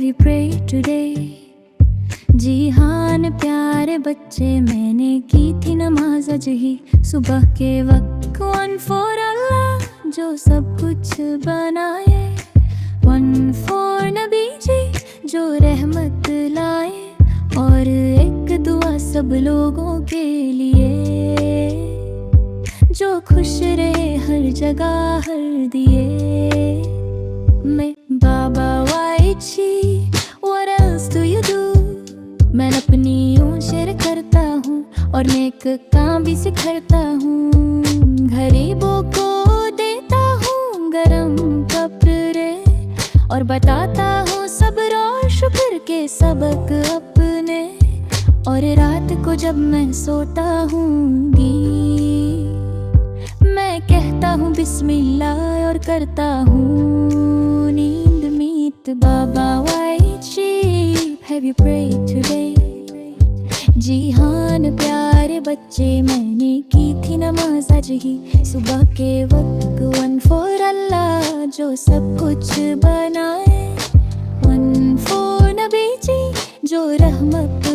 Have you prayed today? जी हान प्यारे बच्चे, मैंने की थी नमाज आज ही सुबह के वक्त। One for Allah जो सब कुछ बनाए, One for नबी जी जो रहमत लाए, और एक दुआ सब लोगों के लिए जो खुश रहे हर जगह हर दिए। मैं बाबा वाइची, what else do you do? मैं अपनी यूं शेयर करता हूँ और नेक काम भी सिखाता हूँ। गरीबों को देता हूँ गरम कपड़े और बताता हूँ सब्र और शुक्र के सबक अपने। और रात को जब मैं सोता हूँगी मैं कहता हूँ बिस्मिल्लाह और करता हूँ नींद मीत। Baa baa white sheep, have you prayed today? जी हान प्यारे बच्चे, मैंने की थी नमाज आज ही सुबह के वक्त। One for Allah जो सब कुछ बनाए, One for नबी जी जो रहमत